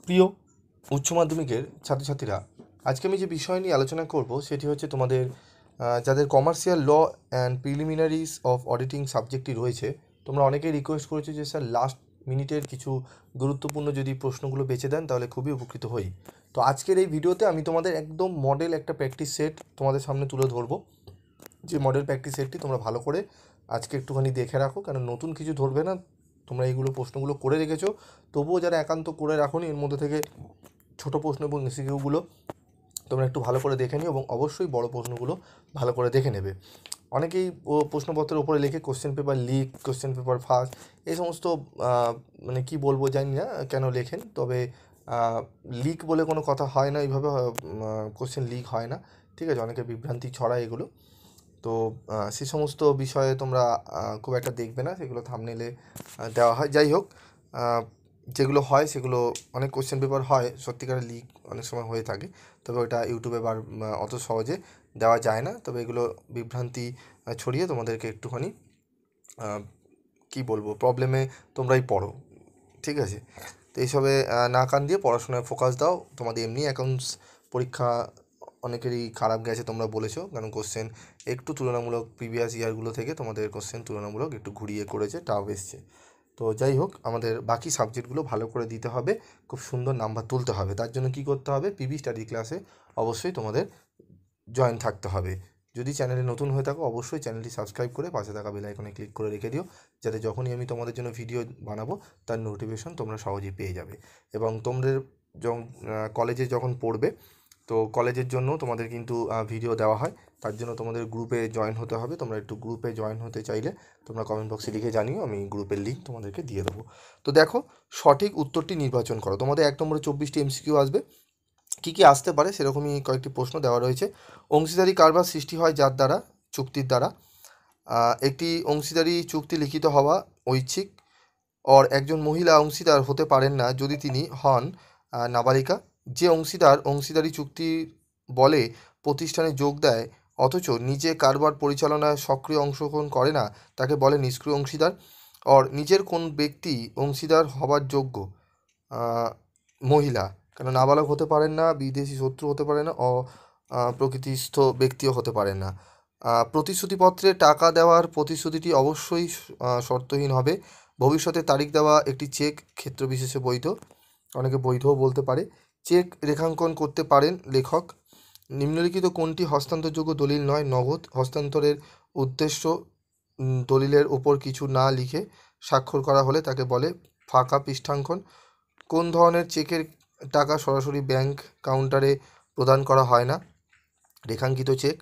প্রিয় উচ্চ মাধ্যমিকের ছাত্রছাত্রীরা, আজকে আমি যে বিষয় নিয়ে আলোচনা করব সেটি হচ্ছে তোমাদের যাদের commercial law and preliminaries of auditing সাবজেক্টটি রয়েছে। তোমরা অনেকেই রিকোয়েস্ট করেছো যে স্যার লাস্ট মিনিটের কিছু গুরুত্বপূর্ণ যদি প্রশ্নগুলো বেছে দেন তাহলে খুবই উপকৃত হই। তো আজকের এই ভিডিওতে আমি তোমাদের একদম মডেল একটা প্র্যাকটিস সেট তোমাদের সামনে তুলে ধরবো, যে মডেল প্র্যাকটিস সেটটি তোমরা ভালো করে আজকে একটুখানি দেখে রাখো, কারণ নতুন কিছু ধরবে না। তোমরা এইগুলো প্রশ্নগুলো করে রেখেছো, তবুও যারা একান্ত করে রাখোনি এর মধ্যে থেকে ছোট প্রশ্ন এবং এমসিকিউগুলো তোমরা একটু ভালো করে দেখে নিও, এবং অবশ্যই বড় প্রশ্নগুলো ভালো করে দেখে নেবে। অনেকেই প্রশ্নপত্রের উপরে লিখে question paper leak, question paper ফাঁস, এই সমস্ত মানে কি বলবো জানি না কেন লেখেন, তবে লিক বলে কোনো কথা হয় না, এইভাবে কোশ্চেন লিক হয় না। ঠিক আছে, অনেকে বিভ্রান্তি ছড়ায় এগুলো। তো সে সমস্ত বিষয়ে তোমরা খুব একটা দেখবে না, সেগুলো থাম্বনেলে দেওয়া হয়। যাই হোক, আহ, যেগুলো হয় সেগুলো, অনেক কোশ্চেন পেপার হয় সত্যিকারের লিক অনেক সময় হয়ে থাকে, তবে ওটা ইউটিউবে বা অত সহজে দেওয়া যায় না। তবে এগুলো বিভ্রান্তি ছড়িয়ে তোমাদেরকে একটুখানি আহ, কি বলবো প্রবলেমে তোমরাই পড়ো। ঠিক আছে, তো এইসবে না কান দিয়ে পড়াশোনায় ফোকাস দাও। তোমাদের এমনি অ্যাকাউন্টস পরীক্ষা অনেকেরই খারাপ গেছে তোমরা বলেছো, কারণ কোশ্চেন একটু তুলনামূলক প্রিভিয়াস ইয়ারগুলো থেকে তোমাদের কোশ্চেন তুলনামূলক একটু ঘুরিয়ে করেছে, টাফ এসছে। তো যাই হোক, আমাদের বাকি সাবজেক্টগুলো ভালো করে দিতে হবে, খুব সুন্দর নাম্বার তুলতে হবে। তার জন্য কী করতে হবে, পিবি স্টাডি ক্লাসে অবশ্যই তোমাদের জয়েন থাকতে হবে। যদি চ্যানেলে নতুন হয়ে থাকো অবশ্যই চ্যানেলটি সাবস্ক্রাইব করে পাশে থাকা বেল আইকনে ক্লিক করে রেখে দিও, যাতে যখনই আমি তোমাদের জন্য ভিডিও বানাবো তার নোটিফিকেশন তোমরা সহজেই পেয়ে যাবে। এবং তোমাদের যখন কলেজে যখন পড়বে, তো কলেজের জন্য তোমাদের কিন্তু ভিডিও দেওয়া হয়। তার জন্য তোমাদের গ্রুপে জয়েন হতে হবে। তোমরা একটু গ্রুপে জয়েন হতে চাইলে তোমরা কমেন্ট বক্সে লিখে জানিও, আমি গ্রুপের লিঙ্ক তোমাদেরকে দিয়ে দেবো। তো দেখো, সঠিক উত্তরটি নির্বাচন করো। তোমাদের 1 নম্বরে 24টি এমসিকিউ আসবে। কী কী আসতে পারে সেরকমই কয়েকটি প্রশ্ন দেওয়া রয়েছে। অংশীদারি কারবার সৃষ্টি হয় যার দ্বারা, চুক্তির দ্বারা। একটি অংশীদারি চুক্তি লিখিত হওয়া ঐচ্ছিক। একজন মহিলা অংশীদার হতে পারেন না যদি তিনি হন নাবালিকা। যে অংশীদার অংশীদারি চুক্তির বলে প্রতিষ্ঠানে যোগ দেয় অথচ নিজে কারবার পরিচালনায় সক্রিয় অংশগ্রহণ করে না, তাকে বলে নিষ্ক্রিয় অংশীদার। নিজের কোন ব্যক্তি অংশীদার হবার যোগ্য? আহ, মহিলা, কেন নাবালক হতে পারেন না, বিদেশি শত্রু হতে পারে না, প্রকৃতিস্থ ব্যক্তিও হতে পারেন না। প্রতিশ্রুতিপত্রে টাকা দেওয়ার প্রতিশ্রুতিটি অবশ্যই শর্তহীন হবে। ভবিষ্যতে তারিখ দেওয়া একটি চেক ক্ষেত্রবিশেষে বৈধ, অনেকে বৈধও বলতে পারে। চেক রেখাঙ্কন করতে পারেন লেখক। নিম্নলিখিত কোনটি হস্তান্তরযোগ্য দলিল নয়? নগদ হস্তান্তরের উদ্দেশ্য দলিলের ওপর কিছু না লিখে স্বাক্ষর করা হলে তাকে বলে ফাঁকা পৃষ্ঠাঙ্কন। কোন ধরনের চেকের টাকা সরাসরি ব্যাংক কাউন্টারে প্রদান করা হয় না? রেখাঙ্কিত চেক।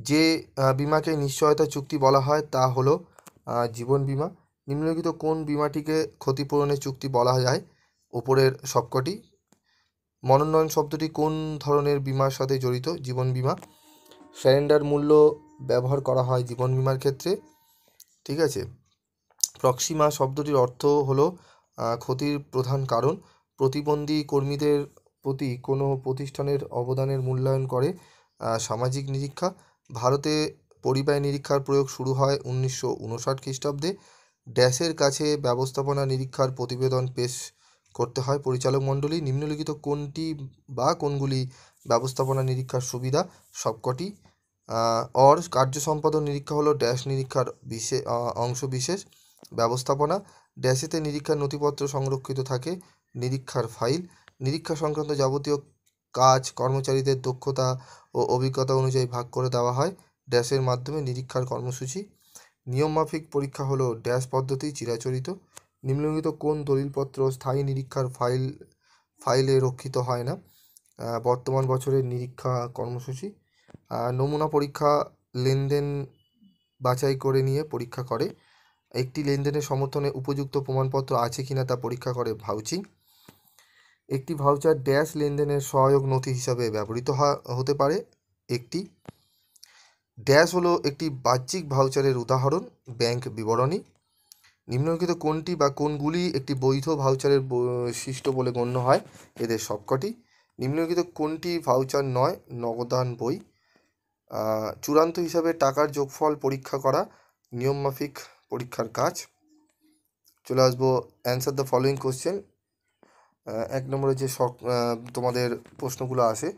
যে বিমাকে নিশ্চয়তা চুক্তি বলা হয় তা হলো জীবন বীমা। নিম্নলিখিত কোন বিমাটিকে ক্ষতিপূরণের চুক্তি বলা যায়? উপরের সবকটি। মনোনয়ন শব্দটি কোন ধরনের বীমার সাথে জড়িত? জীবন বীমা। স্যারেন্ডার মূল্য ব্যবহার করা হয় জীবন বীমার ক্ষেত্রে। ঠিক আছে। প্রক্সিমা শব্দটির অর্থ হলো ক্ষতির প্রধান কারণ। প্রতিবন্ধী কর্মীদের প্রতি কোনো প্রতিষ্ঠানের অবদানের মূল্যায়ন করে সামাজিক নিরীক্ষা। ভারতে পরিবাহী নিরীক্ষার প্রয়োগ শুরু হয় 1959 খ্রিস্টাব্দে। ড্যাশের কাছে ব্যবস্থাপনা নিরীক্ষার প্রতিবেদন পেশ করতে হয় পরিচালক মণ্ডলী। নিম্নলিখিত কোনটি বা কোনগুলি ব্যবস্থাপনা নিরীক্ষার সুবিধা? সবকটি। কার্য সম্পাদন নিরীক্ষা হলো ড্যাশ নিরীক্ষার অংশ বিশেষ। ব্যবস্থাপনা ড্যাশেতে নিরীক্ষার নথিপত্র সংরক্ষিত থাকে, নিরীক্ষার ফাইল। নিরীক্ষা সংক্রান্ত যাবতীয় কাজ কর্মচারীদের দক্ষতা ও অভিজ্ঞতা অনুযায়ী ভাগ করে দেওয়া হয় ড্যাশের মাধ্যমে নিরীক্ষার কর্মসূচি। নিয়মমাফিক পরীক্ষা হলো ড্যাশ পদ্ধতি চিরাচরিত। নিম্নলিখিত কোন দলিলপত্র স্থায়ী নিরীক্ষার ফাইলে রক্ষিত হয় না? বর্তমান বছরের নিরীক্ষা কর্মসূচি। নমুনা পরীক্ষা লেনদেন বাছাই করে নিয়ে পরীক্ষা করে। একটি লেনদেনের সমর্থনে উপযুক্ত প্রমাণপত্র আছে কিনা তা পরীক্ষা করে ভাউচিং। একটি ভাউচার ড্যাশ লেনদেনের সহায়ক নথি হিসাবে ব্যবহৃত হতে পারে। একটি ড্যাশ হলো একটি বাহ্যিক ভাউচারের উদাহরণ, ব্যাংক বিবরণী। নিম্নলিখিত কোনটি বা কোনগুলি একটি বৈধ ভাউচারের বৈশিষ্ট্য বলে গণ্য হয়? এদের সবকটি। নিম্নলিখিত কোনটি ভাউচার নয়? নগদান বই। চূড়ান্ত হিসাবে টাকার যোগফল পরীক্ষা করা নিয়মমাফিক পরীক্ষার কাজ। চলে আসবো অ্যান্সার দ্য ফলোয়িং কোশ্চেন। এক নম্বরে যে তোমাদের প্রশ্নগুলো আসে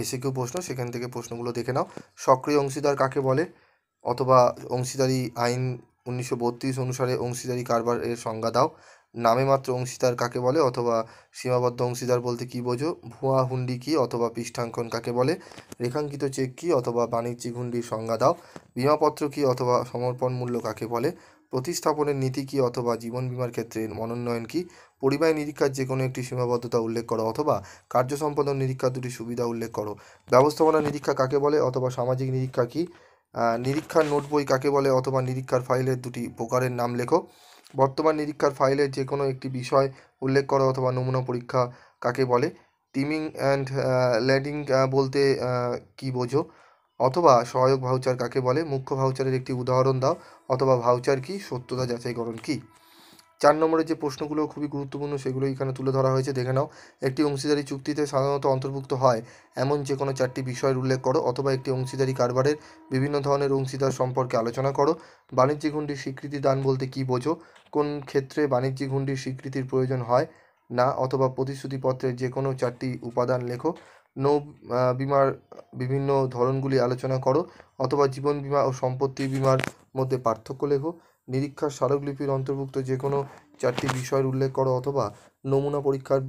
এসিকিউ প্রশ্ন, সেখান থেকে প্রশ্নগুলো দেখে নাও। সক্রিয় অংশীদার কাকে বলে? অথবা অংশীদারি আইন 1932 অনুসারে অংশীদারি কারবারের সংজ্ঞা দাও। নামে মাত্র অংশীদার কাকে বলে? অথবা সীমাবদ্ধ অংশীদার বলতে কী বোঝো? ভুয়া হুন্ডি কী? অথবা পৃষ্ঠাঙ্কন কাকে বলে? রেখাঙ্কিত চেক কী? অথবা বাণিজ্যিক হুন্ডির সংজ্ঞা দাও। বিমাপত্র কী? অথবা সমর্পণ মূল্য কাকে বলে? প্রতিস্থাপনের নীতি কী? অথবা জীবন বীমার ক্ষেত্রে মনোনয়ন কী? পরিবাহী নিরীক্ষার যে কোনো একটি সীমাবদ্ধতা উল্লেখ করো, অথবা কার্য সম্পাদন নিরীক্ষার দুটি সুবিধা উল্লেখ করো। ব্যবস্থাপনা নিরীক্ষা কাকে বলে? অথবা সামাজিক নিরীক্ষা কী? নিরীক্ষার নোট বই কাকে বলে? অথবা নিরীক্ষার ফাইলের দুটি প্রকারের নাম লেখো। বর্তমান নিরীক্ষার ফাইলের যে কোনো একটি বিষয় উল্লেখ করো, অথবা নমুনা পরীক্ষা কাকে বলে? টিমিং অ্যান্ড ল্যাডিং বলতে কী বোঝো? অথবা সহায়ক ভাউচার কাকে বলে? মুখ্য ভাউচারের একটি উদাহরণ দাও। অথবা ভাউচার কি? সত্যতা যাচাইকরণ কি? 4 নম্বরের যে প্রশ্নগুলো খুবই গুরুত্বপূর্ণ সেগুলো এখানে তুলে ধরা হয়েছে, দেখে নাও। একটি অংশীদারি চুক্তিতে সাধারণত অন্তর্ভুক্ত হয় এমন যে কোনো 4টি বিষয়ের উল্লেখ করো, অথবা একটি অংশীদারি কারবারের বিভিন্ন ধরনের অংশীদার সম্পর্কে আলোচনা করো। বাণিজ্যিক হুন্ডির স্বীকৃতি দান বলতে কী বোঝো? কোন ক্ষেত্রে বাণিজ্যিক হুন্ডির স্বীকৃতির প্রয়োজন হয় না? অথবা প্রতিশ্রুতিপত্রের যে কোনো 4টি উপাদান লেখো। নৌ বীমার বিভিন্ন ধরনগুলি আলোচনা করো, অথবা জীবন বীমা ও সম্পত্তি বীমার মধ্যে পার্থক্য লেখো। নিরীক্ষার স্মারকলিপির অন্তর্ভুক্ত যে কোনো 4টি বিষয়ের উল্লেখ করো, অথবা নমুনা পরীক্ষার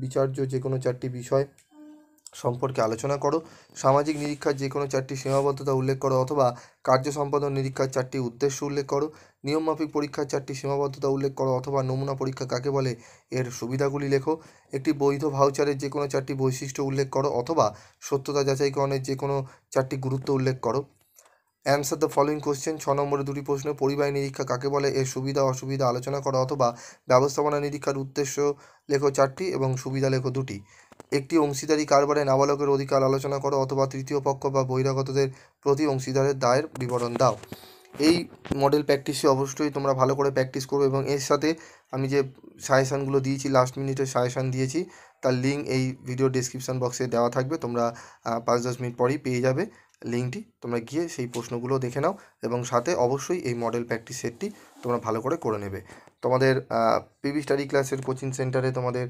বিচার্য যে কোনো 4টি বিষয় সম্পর্কে আলোচনা করো। সামাজিক নিরীক্ষার যে কোনো 4টি সীমাবদ্ধতা উল্লেখ করো, অথবা কার্য সম্পাদন নিরীক্ষার 4টি উদ্দেশ্য উল্লেখ করো। নিয়মমাফিক পরীক্ষার 4টি সীমাবদ্ধতা উল্লেখ করো, অথবা নমুনা পরীক্ষা কাকে বলে এর সুবিধাগুলি লেখো। একটি বৈধ ভাউচারের যে কোনো 4টি বৈশিষ্ট্য উল্লেখ করো, অথবা সত্যতা যাচাইকরণের যে কোনো 4টি গুরুত্ব উল্লেখ করো। Answer the following question. 6 নম্বরে দুটি প্রশ্ন। পরিবাহী নিরীক্ষা কাকে বলে? এর সুবিধা অসুবিধা আলোচনা করো, অথবা ব্যবস্থাপনা নিরীক্ষার উদ্দেশ্য লেখো 4টি এবং সুবিধা লেখো 2টি। একটি অংশীদারি কারবারে নাবালকের অধিকার আলোচনা করো, অথবা তৃতীয় পক্ষ বা বহিরাগতদের প্রতি অংশীদারের দায়ের বিবরণ দাও। এই মডেল প্র্যাকটিসে অবশ্যই তোমরা ভালো করে প্র্যাকটিস করবে, এবং এর সাথে আমি যে সাজেশানগুলো দিয়েছি, লাস্ট মিনিটের সাজেশান দিয়েছি, তার লিঙ্ক এই ভিডিও ডেসক্রিপশন বক্সে দেওয়া থাকবে। তোমরা 5-10 মিনিট পরেই পেয়ে যাবে লিঙ্কটি। তোমরা গিয়ে সেই প্রশ্নগুলো দেখে নাও, এবং সাথে অবশ্যই এই মডেল প্র্যাকটিস সেটটি তোমরা ভালো করে নেবে। তোমাদের পিবি স্টাডি ক্লাসের কোচিং সেন্টারে তোমাদের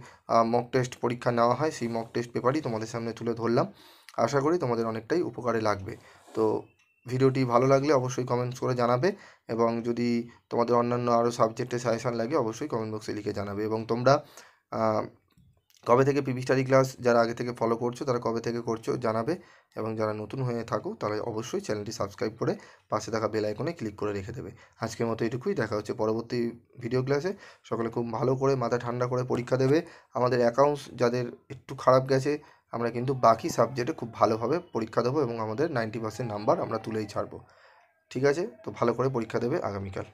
মক টেস্ট পরীক্ষা নেওয়া হয়, সেই মক টেস্ট পেপারই তোমাদের সামনে তুলে ধরলাম। আশা করি তোমাদের অনেকটাই উপকারে লাগবে। তো ভিডিওটি ভালো লাগলে অবশ্যই কমেন্টস করে জানাবে, এবং যদি তোমাদের অন্যান্য আরও সাবজেক্টে সাজেশান লাগে অবশ্যই কমেন্ট বক্সে লিখে জানাবে। এবং তোমরা কবে থেকে পিবি স্টাডি ক্লাস যারা আগে থেকে ফলো করছো তারা কবে থেকে করছো জানাবে, এবং যারা নতুন হয়ে থাকো তাহলে অবশ্যই চ্যানেলটি সাবস্ক্রাইব করে পাশে থাকা বেল আইকনে ক্লিক করে রেখে দেবে। আজকের মতো এটুকুই, দেখা হচ্ছে পরবর্তী ভিডিও ক্লাসে। সকলে খুব ভালো করে মাথা ঠান্ডা করে পরীক্ষা দেবে। আমাদের অ্যাকাউন্টস যাদের একটু খারাপ গেছে, আমরা কিন্তু বাকি সাবজেক্টে খুব ভালোভাবে পরীক্ষা দেবো, এবং আমাদের 90% নাম্বার আমরা তুলেই ছাড়বো। ঠিক আছে? তো ভালো করে পরীক্ষা দেবে আগামীকাল।